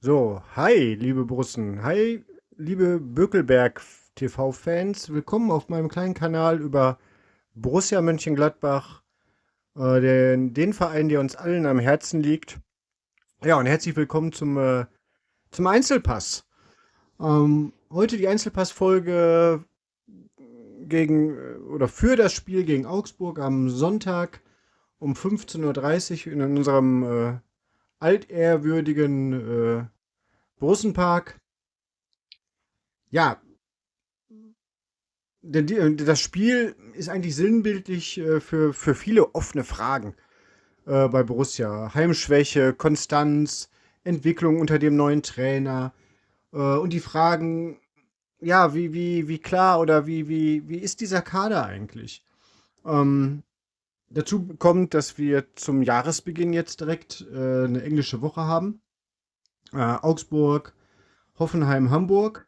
So, hi, liebe Brussen. Hi, liebe Bökelberg TV-Fans. Willkommen auf meinem kleinen Kanal über Borussia Mönchengladbach, den Verein, der uns allen am Herzen liegt. Ja, und herzlich willkommen zum Einzelpass. Heute die Einzelpass-Folge oder für das Spiel gegen Augsburg am Sonntag um 15:30 Uhr in unserem altehrwürdigen Borussenpark. Ja, das Spiel ist eigentlich sinnbildlich für viele offene Fragen bei Borussia. Heimschwäche, Konstanz, Entwicklung unter dem neuen Trainer und die Fragen, ja, wie klar oder wie ist dieser Kader eigentlich? Ähm, Dazu kommt, dass wir zum Jahresbeginn jetzt direkt eine englische Woche haben. Augsburg, Hoffenheim, Hamburg.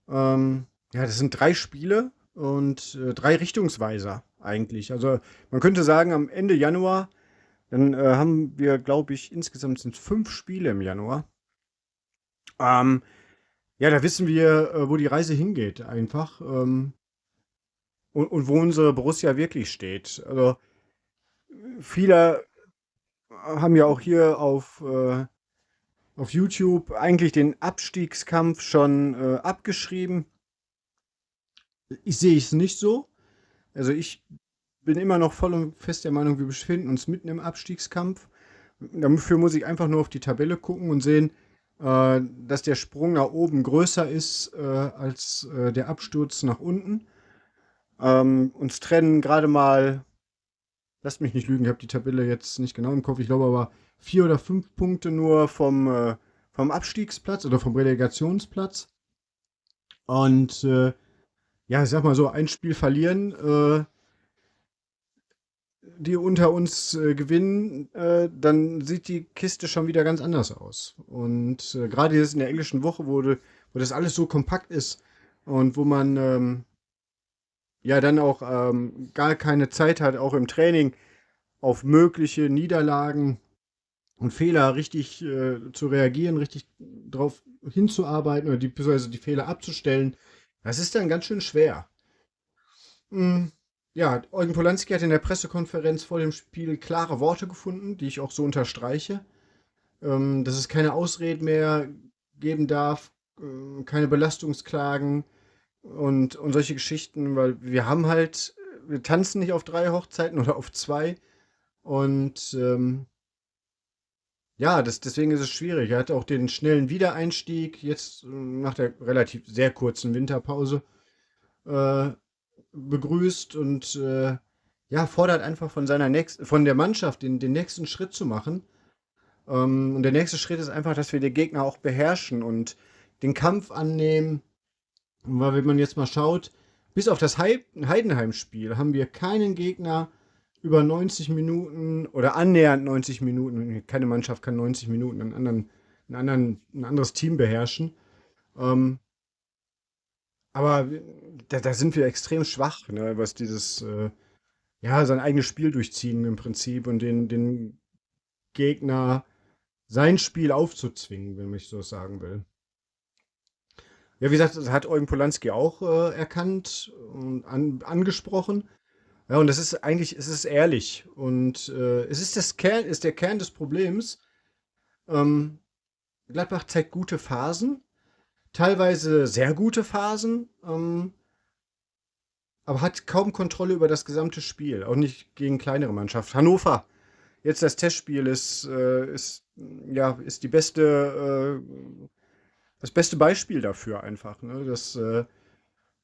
Ja, das sind 3 Spiele und 3 Richtungsweiser eigentlich. Also, man könnte sagen, am Ende Januar, dann haben wir, glaube ich, insgesamt sind es 5 Spiele im Januar. Ähm, ja, da wissen wir, wo die Reise hingeht einfach, und wo unsere Borussia wirklich steht. Also, viele haben ja auch hier auf YouTube eigentlich den Abstiegskampf schon abgeschrieben. Ich sehe es nicht so. Also, ich bin immer noch voll und fest der Meinung, wir befinden uns mitten im Abstiegskampf. Dafür muss ich einfach nur auf die Tabelle gucken und sehen, dass der Sprung nach oben größer ist als der Absturz nach unten. Uns trennen gerade mal, lasst mich nicht lügen, ich habe die Tabelle jetzt nicht genau im Kopf, ich glaube aber 4 oder 5 Punkte nur vom Abstiegsplatz oder vom Relegationsplatz. Und ja, ich sag mal so, ein Spiel verlieren, die unter uns gewinnen, dann sieht die Kiste schon wieder ganz anders aus. Und gerade jetzt in der englischen Woche, wo das alles so kompakt ist und wo man ja dann auch gar keine Zeit hat, auch im Training auf mögliche Niederlagen und Fehler richtig zu reagieren, richtig drauf hinzuarbeiten oder beziehungsweise die Fehler abzustellen, das ist dann ganz schön schwer. Hm, ja, Eugen Polanski hat in der Pressekonferenz vor dem Spiel klare Worte gefunden, die ich auch so unterstreiche, dass es keine Ausreden mehr geben darf, keine Belastungsklagen und solche Geschichten, weil wir tanzen nicht auf 3 Hochzeiten oder auf 2 und ja, deswegen ist es schwierig. Er hat auch den schnellen Wiedereinstieg jetzt nach der relativ sehr kurzen Winterpause äh, begrüßt und ja, fordert einfach von der Mannschaft den nächsten Schritt zu machen. Und der nächste Schritt ist einfach, dass wir den Gegner auch beherrschen und den Kampf annehmen. Weil wenn man jetzt mal schaut, bis auf das Heidenheim-Spiel haben wir keinen Gegner über 90 Minuten oder annähernd 90 Minuten. Keine Mannschaft kann 90 Minuten ein anderes Team beherrschen. Ähm, aber da sind wir extrem schwach, ne, was ja, sein eigenes Spiel durchziehen im Prinzip und den Gegner sein Spiel aufzuzwingen, wenn ich so sagen will. Ja, wie gesagt, das hat Eugen Polanski auch erkannt und angesprochen. Ja, und das ist eigentlich, es ist ehrlich. Und ist der Kern des Problems. Ähm, Gladbach zeigt gute Phasen, teilweise sehr gute Phasen, aber hat kaum Kontrolle über das gesamte Spiel, auch nicht gegen kleinere Mannschaften. Hannover, jetzt das Testspiel ja, ist das beste Beispiel dafür einfach. Ne?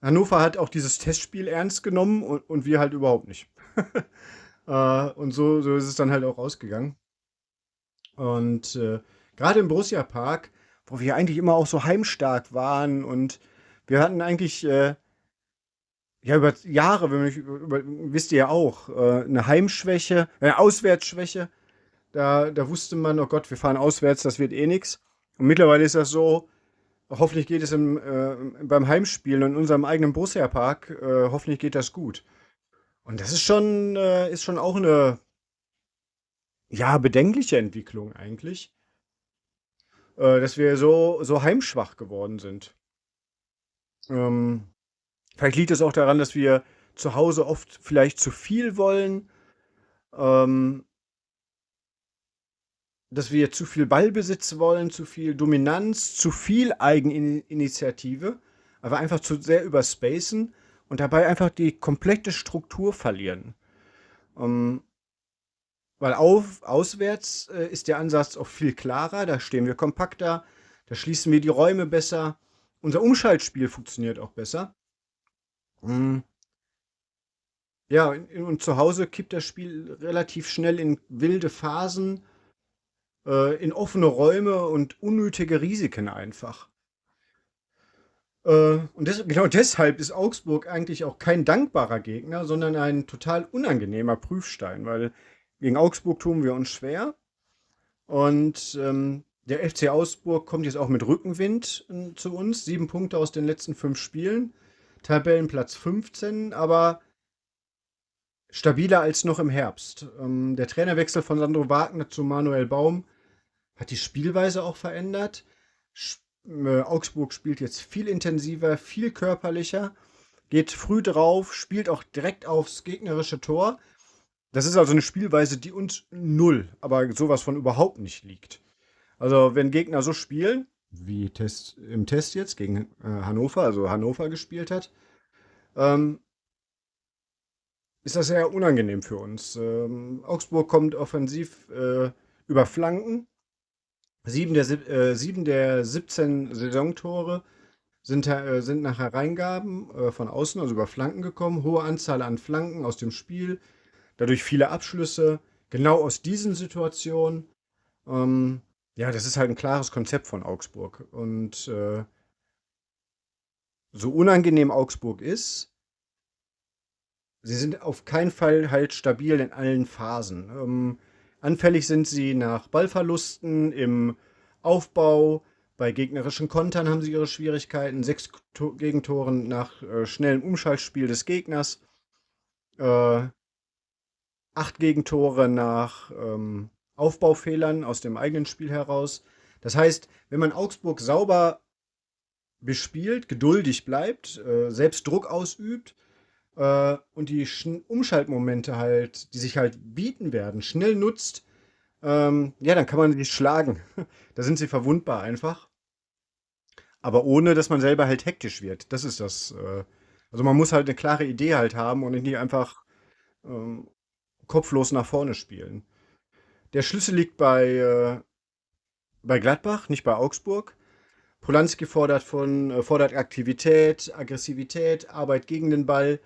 Hannover hat auch dieses Testspiel ernst genommen und wir halt überhaupt nicht. Und so ist es dann halt auch ausgegangen. Und gerade im Borussia Park, wo wir eigentlich immer auch so heimstark waren und wir hatten eigentlich ja über Jahre, wisst ihr ja auch, eine Heimschwäche, eine Auswärtsschwäche. Da wusste man, oh Gott, wir fahren auswärts, das wird eh nix. Und mittlerweile ist das so, hoffentlich geht es beim Heimspielen in unserem eigenen Borussia Park, hoffentlich geht das gut. Und das ist schon auch eine, ja, bedenkliche Entwicklung eigentlich. dass wir so heimschwach geworden sind. Ähm, Vielleicht liegt es auch daran, dass wir zu Hause oft vielleicht zu viel wollen, ähm, dass wir zu viel Ballbesitz wollen, zu viel Dominanz, zu viel Eigeninitiative, aber einfach zu sehr überspacen und dabei einfach die komplette Struktur verlieren. Ähm, Weil auswärts ist der Ansatz auch viel klarer, da stehen wir kompakter, da schließen wir die Räume besser, unser Umschaltspiel funktioniert auch besser. Mm, Ja, und zu Hause kippt das Spiel relativ schnell in wilde Phasen, in offene Räume und unnötige Risiken einfach. Und genau deshalb ist Augsburg eigentlich auch kein dankbarer Gegner, sondern ein total unangenehmer Prüfstein, weil gegen Augsburg tun wir uns schwer. Und der FC Augsburg kommt jetzt auch mit Rückenwind zu uns. 7 Punkte aus den letzten 5 Spielen. Tabellenplatz 15, aber stabiler als noch im Herbst. Der Trainerwechsel von Sandro Wagner zu Manuel Baum hat die Spielweise auch verändert. Augsburg spielt jetzt viel intensiver, viel körperlicher, geht früh drauf, spielt auch direkt aufs gegnerische Tor. Das ist also eine Spielweise, die uns null, aber sowas von überhaupt nicht liegt. Also, wenn Gegner so spielen, wie im Test jetzt gegen Hannover, also Hannover gespielt hat, ähm, ist das sehr unangenehm für uns. Augsburg kommt offensiv über Flanken. 7 der 17 Saisontore sind nach Hereingaben von außen, also über Flanken gekommen. Hohe Anzahl an Flanken aus dem Spiel, dadurch viele Abschlüsse. Genau aus diesen Situationen. Ähm, ja, das ist halt ein klares Konzept von Augsburg. Und so unangenehm Augsburg ist, sie sind auf keinen Fall halt stabil in allen Phasen. Anfällig sind sie nach Ballverlusten im Aufbau. Bei gegnerischen Kontern haben sie ihre Schwierigkeiten. 6 Gegentoren nach schnellem Umschaltspiel des Gegners. Äh, 8 Gegentore nach Aufbaufehlern aus dem eigenen Spiel heraus. Das heißt, wenn man Augsburg sauber bespielt, geduldig bleibt, selbst Druck ausübt und die Umschaltmomente halt, die sich halt bieten werden, schnell nutzt, ja, dann kann man sie schlagen. Da sind sie verwundbar einfach. Aber ohne, dass man selber halt hektisch wird. Das ist das. Also man muss halt eine klare Idee halt haben und nicht einfach ähm, kopflos nach vorne spielen. Der Schlüssel liegt bei Gladbach, nicht bei Augsburg. Polanski fordert Aktivität, Aggressivität, Arbeit gegen den Ball.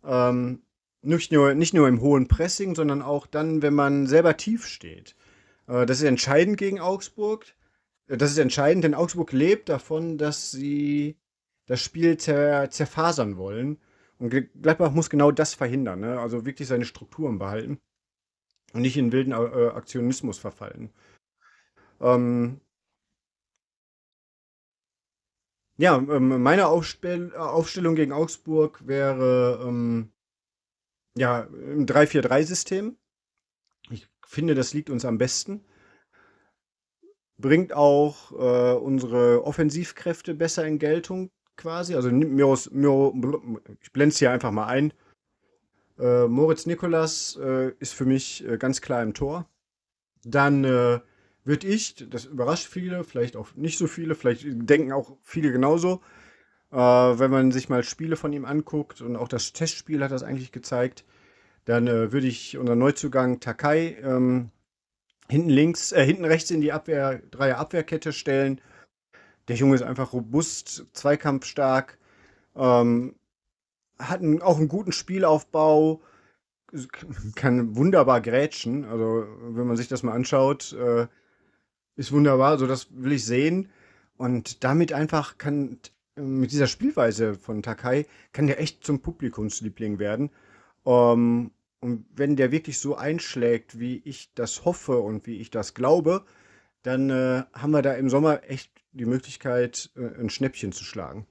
Ähm, nicht nur im hohen Pressing, sondern auch dann, wenn man selber tief steht. Das ist entscheidend gegen Augsburg. Das ist entscheidend, denn Augsburg lebt davon, dass sie das Spiel zerfasern wollen. Und Gladbach muss genau das verhindern, ne? Also wirklich seine Strukturen behalten und nicht in wilden Aktionismus verfallen. Ähm, ja, meine Aufstellung gegen Augsburg wäre ja im 3-4-3-System. Ich finde, das liegt uns am besten. Bringt auch unsere Offensivkräfte besser in Geltung quasi. Also ich blende es hier einfach mal ein. Moritz Nicolas ist für mich ganz klar im Tor. Dann würde ich, das überrascht viele, vielleicht auch nicht so viele, vielleicht denken auch viele genauso, wenn man sich mal Spiele von ihm anguckt und auch das Testspiel hat das eigentlich gezeigt, dann würde ich unseren Neuzugang Takai hinten rechts in die Dreier-Abwehrkette stellen. Der Junge ist einfach robust, zweikampfstark, ähm, hat auch einen guten Spielaufbau, kann wunderbar grätschen. Also, wenn man sich das mal anschaut, ist wunderbar. Also, das will ich sehen. Und damit einfach mit dieser Spielweise von Takai, kann der echt zum Publikumsliebling werden. Und wenn der wirklich so einschlägt, wie ich das hoffe und wie ich das glaube, dann haben wir da im Sommer echt die Möglichkeit, ein Schnäppchen zu schlagen.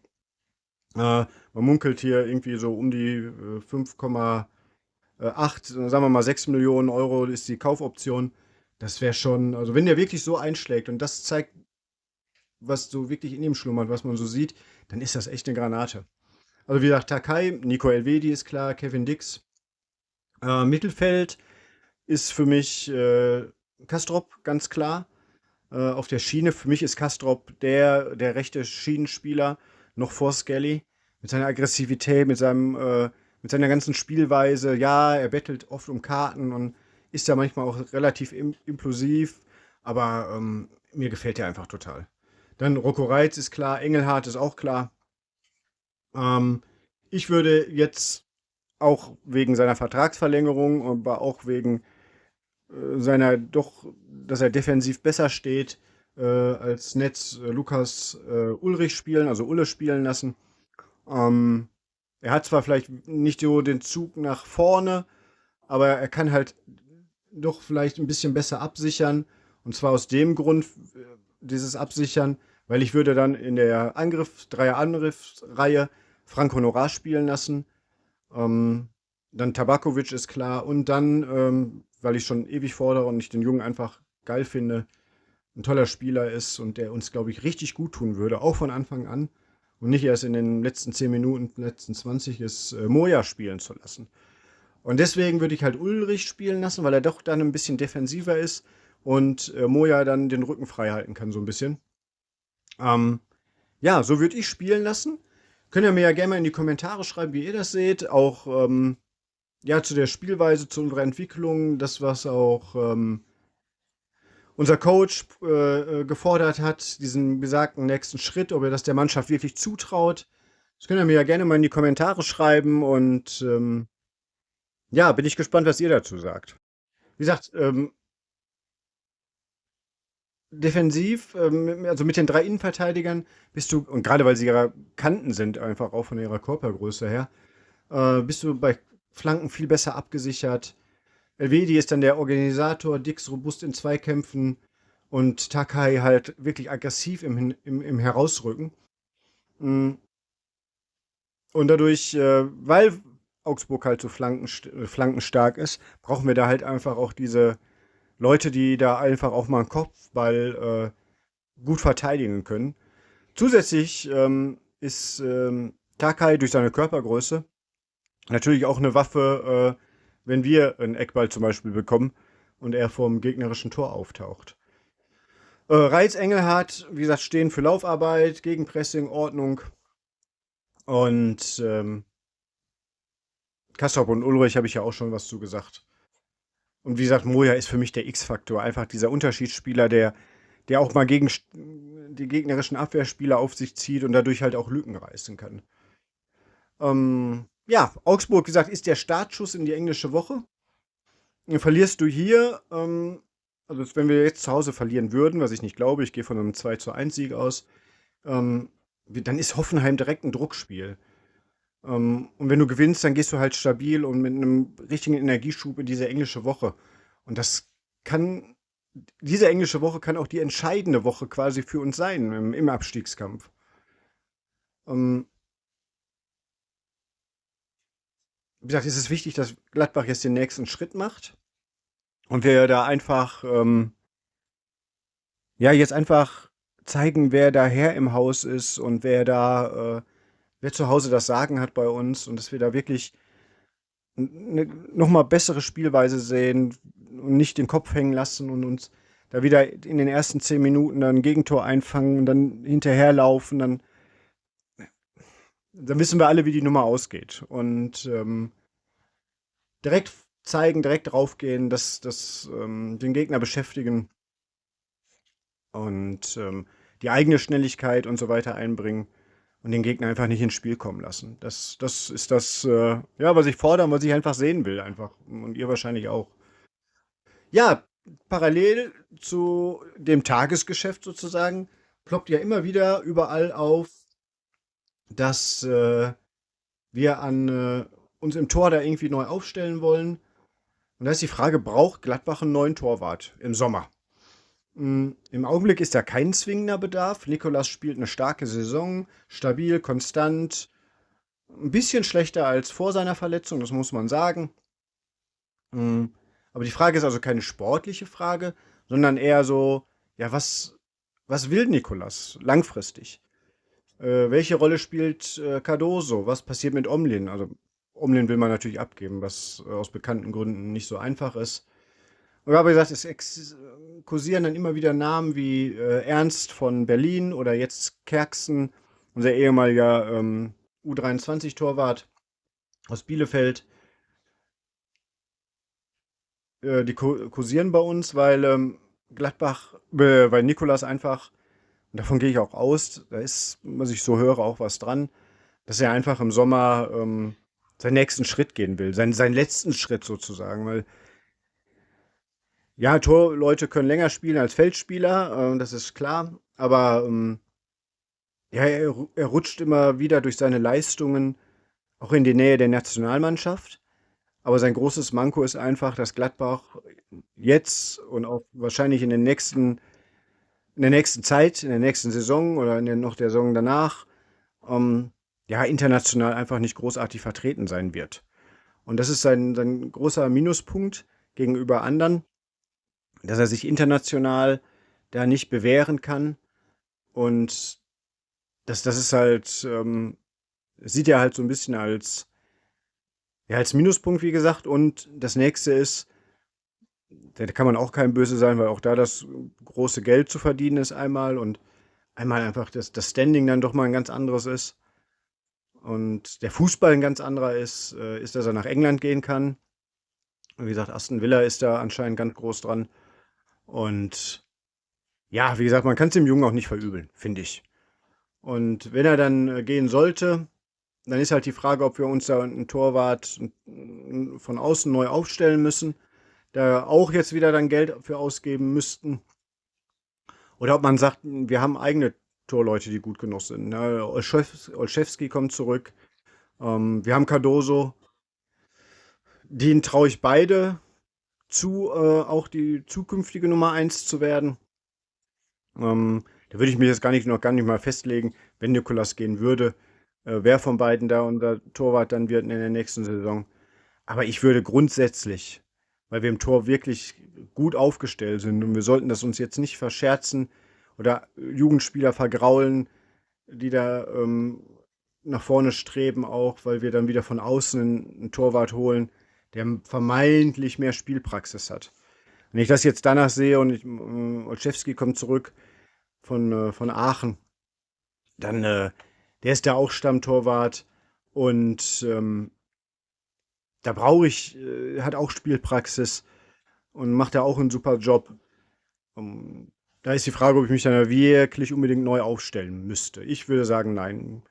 Man munkelt hier irgendwie so um die 5,8, sagen wir mal 6 Millionen Euro ist die Kaufoption. Das wäre schon, also wenn der wirklich so einschlägt und das zeigt, was so wirklich in ihm schlummert, was man so sieht, dann ist das echt eine Granate. Also wie gesagt, Takai, Nico Elvedi ist klar, Kevin Dix. Mittelfeld ist für mich Kastrop, ganz klar. Auf der Schiene, für mich ist Kastrop der rechte Schienenspieler, noch vor Skelly. Mit seiner Aggressivität, mit seiner ganzen Spielweise. Ja, er bettelt oft um Karten und ist da manchmal auch relativ impulsiv, aber mir gefällt er einfach total. Dann Rocco Reitz ist klar, Engelhardt ist auch klar. Ähm, Ich würde jetzt auch wegen seiner Vertragsverlängerung, aber auch wegen seiner doch, dass er defensiv besser steht, als Netz Lukas Ulrich spielen, also Ulle spielen lassen. Ähm, Er hat zwar vielleicht nicht so den Zug nach vorne, aber er kann halt doch vielleicht ein bisschen besser absichern. Und zwar aus dem Grund, dieses Absichern, weil ich würde dann in der Dreier-Angriffsreihe Frank Honorar spielen lassen. Ähm, Dann Tabakovic ist klar. Und dann, weil ich schon ewig fordere und ich den Jungen einfach geil finde, ein toller Spieler ist und der uns, glaube ich, richtig gut tun würde, auch von Anfang an. Und nicht erst in den letzten 10 Minuten, letzten 20 ist Moja spielen zu lassen. Und deswegen würde ich halt Ulrich spielen lassen, weil er doch dann ein bisschen defensiver ist und Moja dann den Rücken frei halten kann, so ein bisschen. Ähm, ja, so würde ich spielen lassen. Könnt ihr mir ja gerne mal in die Kommentare schreiben, wie ihr das seht. Auch ja, zu der Spielweise, zu unserer Entwicklung, das, was auch unser Coach gefordert hat, diesen besagten nächsten Schritt, ob er das der Mannschaft wirklich zutraut. Das könnt ihr mir ja gerne mal in die Kommentare schreiben und ja, bin ich gespannt, was ihr dazu sagt. Wie gesagt, defensiv, also mit den drei Innenverteidigern bist du, und gerade weil sie ja Kanten sind, einfach auch von ihrer Körpergröße her, bist du bei Flanken viel besser abgesichert. Elvedi ist dann der Organisator, Dix robust in Zweikämpfen und Takai halt wirklich aggressiv im Herausrücken. Mm, Und dadurch, weil Augsburg halt so flankenstark ist, brauchen wir da halt einfach auch diese Leute, die da einfach auch mal einen Kopfball gut verteidigen können. Zusätzlich ist Takai durch seine Körpergröße natürlich auch eine Waffe, wenn wir einen Eckball zum Beispiel bekommen und er vorm gegnerischen Tor auftaucht. Reitz, Engelhardt, wie gesagt, stehen für Laufarbeit, Gegenpressing, Ordnung und Kastrop und Ulrich habe ich ja auch schon was zu gesagt. Und wie gesagt, Moja ist für mich der X-Faktor. Einfach dieser Unterschiedsspieler, der auch mal gegen die gegnerischen Abwehrspieler auf sich zieht und dadurch halt auch Lücken reißen kann. Ja, Augsburg, wie gesagt, ist der Startschuss in die englische Woche. Verlierst du hier, also wenn wir jetzt zu Hause verlieren würden, was ich nicht glaube, ich gehe von einem 2:1 Sieg aus, dann ist Hoffenheim direkt ein Druckspiel. Und wenn du gewinnst, dann gehst du halt stabil und mit einem richtigen Energieschub in diese englische Woche. Und kann, diese englische Woche kann auch die entscheidende Woche quasi für uns sein im Abstiegskampf. Ähm, Wie gesagt, es ist wichtig, dass Gladbach jetzt den nächsten Schritt macht und wir da einfach, ja, jetzt einfach zeigen, wer da Herr im Haus ist und wer zu Hause das Sagen hat bei uns und dass wir da wirklich eine nochmal bessere Spielweise sehen und nicht den Kopf hängen lassen und uns da wieder in den ersten 10 Minuten dann ein Gegentor einfangen und dann hinterherlaufen, dann wissen wir alle, wie die Nummer ausgeht. Und direkt zeigen, direkt draufgehen, den Gegner beschäftigen und die eigene Schnelligkeit und so weiter einbringen und den Gegner einfach nicht ins Spiel kommen lassen. Das ist ja, was ich fordere und was ich einfach sehen will, einfach. Und ihr wahrscheinlich auch. Ja, parallel zu dem Tagesgeschäft sozusagen ploppt ja immer wieder überall auf, dass wir uns im Tor da irgendwie neu aufstellen wollen. Und da ist die Frage, braucht Gladbach einen neuen Torwart im Sommer? Im Augenblick ist da kein zwingender Bedarf. Nikolas spielt eine starke Saison, stabil, konstant, ein bisschen schlechter als vor seiner Verletzung, das muss man sagen. Aber die Frage ist also keine sportliche Frage, sondern eher so, ja, was was will Nicolas langfristig? Welche Rolle spielt Cardoso? Was passiert mit Omlin? Also Omlin will man natürlich abgeben, was aus bekannten Gründen nicht so einfach ist. Und ich habe gesagt, kursieren dann immer wieder Namen wie Ernst von Berlin oder jetzt Kerksen, unser ehemaliger U23-Torwart aus Bielefeld. Die kursieren bei uns, weil weil Nikolas einfach, und davon gehe ich auch aus, da ist, was ich so höre, auch was dran, dass er einfach im Sommer seinen nächsten Schritt gehen will, seinen letzten Schritt sozusagen, weil ja, Torleute können länger spielen als Feldspieler, das ist klar, aber ja, er rutscht immer wieder durch seine Leistungen auch in die Nähe der Nationalmannschaft. Aber sein großes Manko ist einfach, dass Gladbach jetzt und auch wahrscheinlich in der nächsten Zeit, in der nächsten Saison oder noch der Saison danach, ähm, ja, international einfach nicht großartig vertreten sein wird. Und das ist sein großer Minuspunkt gegenüber anderen, dass er sich international da nicht bewähren kann. Und das ist halt, sieht er halt so ein bisschen als, ja, als Minuspunkt, wie gesagt. Und das nächste ist, da kann man auch kein Böse sein, weil auch da das große Geld zu verdienen ist einmal und einmal einfach das Standing dann doch mal ein ganz anderes ist und der Fußball ein ganz anderer ist, dass er nach England gehen kann. Und wie gesagt, Aston Villa ist da anscheinend ganz groß dran. Und ja, wie gesagt, man kann es dem Jungen auch nicht verübeln, finde ich. Und wenn er dann gehen sollte, dann ist halt die Frage, ob wir uns da einen Torwart von außen neu aufstellen müssen, da auch jetzt wieder dann Geld für ausgeben müssten. Oder ob man sagt, wir haben eigene Torleute, die gut genug sind. Ne? Olszewski kommt zurück. Wir haben Cardoso. Den traue ich beide zu, auch die zukünftige Nummer eins zu werden. Da würde ich mich jetzt noch gar nicht mal festlegen, wenn Nikolas gehen würde, wer von beiden da unser Torwart dann wird in der nächsten Saison. Aber ich würde grundsätzlich, weil wir im Tor wirklich gut aufgestellt sind und wir sollten das uns jetzt nicht verscherzen oder Jugendspieler vergraulen, die da nach vorne streben, auch weil wir dann wieder von außen einen Torwart holen, der vermeintlich mehr Spielpraxis hat. Wenn ich das jetzt danach sehe und Olszewski kommt zurück von Aachen, dann der ist da auch Stammtorwart und da brauche ich, hat auch Spielpraxis und macht da auch einen super Job. Da ist die Frage, ob ich mich dann wirklich unbedingt neu aufstellen müsste. Ich würde sagen, nein.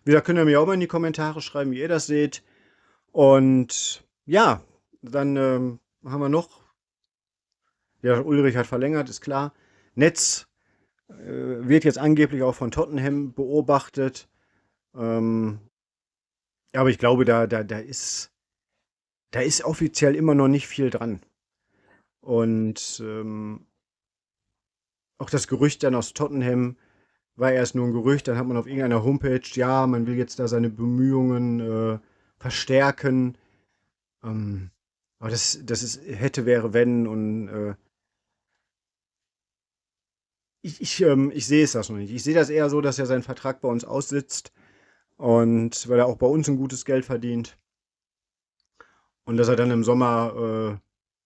Wie gesagt, könnt ihr mir auch mal in die Kommentare schreiben, wie ihr das seht. Und ja, dann haben wir noch, ja, Ulrich hat verlängert, ist klar. Netz wird jetzt angeblich auch von Tottenham beobachtet. Ähm, aber ich glaube, da ist offiziell immer noch nicht viel dran. Und auch das Gerücht dann aus Tottenham war erst nur ein Gerücht. Dann hat man auf irgendeiner Homepage, ja, man will jetzt da seine Bemühungen verstärken. Ähm, aber das ist hätte, wäre, wenn. Und ich sehe es das noch nicht. Ich sehe das eher so, dass er seinen Vertrag bei uns aussitzt und weil er auch bei uns ein gutes Geld verdient und dass er dann im Sommer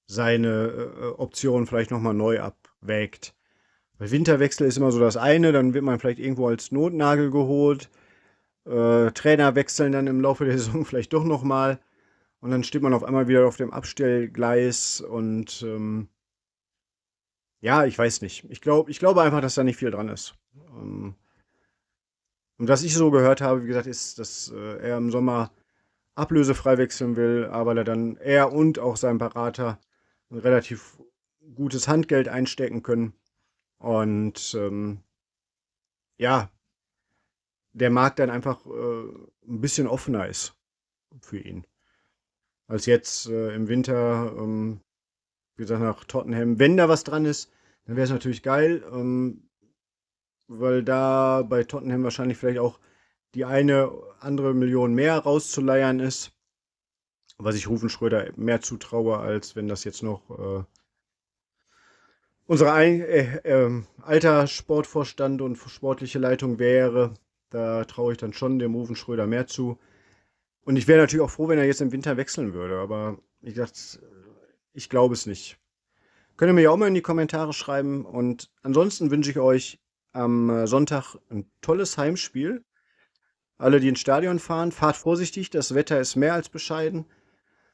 seine Optionen vielleicht nochmal neu abwägt. Weil Winterwechsel ist immer so das eine, dann wird man vielleicht irgendwo als Notnagel geholt. Trainer wechseln dann im Laufe der Saison vielleicht doch nochmal. Und dann steht man auf einmal wieder auf dem Abstellgleis und ja, ich weiß nicht. Ich glaube einfach, dass da nicht viel dran ist. Und was ich so gehört habe, wie gesagt, ist, dass er im Sommer ablösefrei wechseln will, aber er und auch sein Berater ein relativ gutes Handgeld einstecken können. Und ja, der Markt dann einfach ein bisschen offener ist für ihn. Als jetzt im Winter, wie gesagt, nach Tottenham. Wenn da was dran ist, dann wäre es natürlich geil, weil da bei Tottenham wahrscheinlich vielleicht auch die eine andere Million mehr rauszuleiern ist. Was ich Rufen Schröder mehr zutraue, als wenn das jetzt noch unser alter Sportvorstand und sportliche Leitung wäre. Da traue ich dann schon dem Ruven Schröder mehr zu. Und ich wäre natürlich auch froh, wenn er jetzt im Winter wechseln würde. Aber wie gesagt, ich glaube es nicht. Könnt ihr mir ja auch mal in die Kommentare schreiben. Und ansonsten wünsche ich euch am Sonntag ein tolles Heimspiel. Alle, die ins Stadion fahren, fahrt vorsichtig. Das Wetter ist mehr als bescheiden.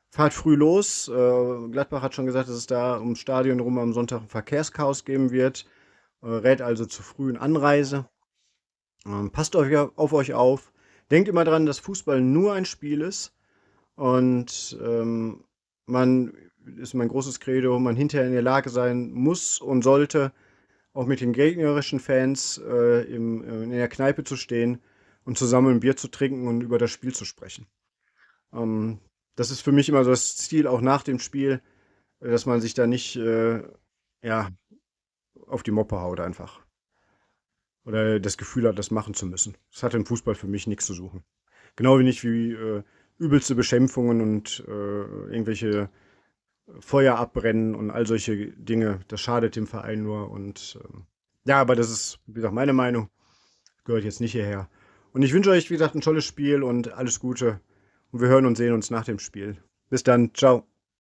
Fahrt früh los. Gladbach hat schon gesagt, dass es da ums Stadion rum am Sonntag ein Verkehrschaos geben wird. Rät also zur frühen Anreise. Passt auf euch auf. Denkt immer dran, dass Fußball nur ein Spiel ist. Und man ist mein großes Credo, man hinterher in der Lage sein muss und sollte, auch mit den gegnerischen Fans in der Kneipe zu stehen und zusammen ein Bier zu trinken und über das Spiel zu sprechen. Ähm, Das ist für mich immer so das Ziel, auch nach dem Spiel, dass man sich da nicht ja, auf die Moppe haut einfach. Oder das Gefühl hat, das machen zu müssen. Das hat im Fußball für mich nichts zu suchen. Genau wie nicht wie übelste Beschimpfungen und irgendwelche Feuer abbrennen und all solche Dinge. Das schadet dem Verein nur. Und ja, aber das ist, wie gesagt, meine Meinung. Gehört jetzt nicht hierher. Und ich wünsche euch, wie gesagt, ein tolles Spiel und alles Gute. Und wir hören und sehen uns nach dem Spiel. Bis dann. Ciao.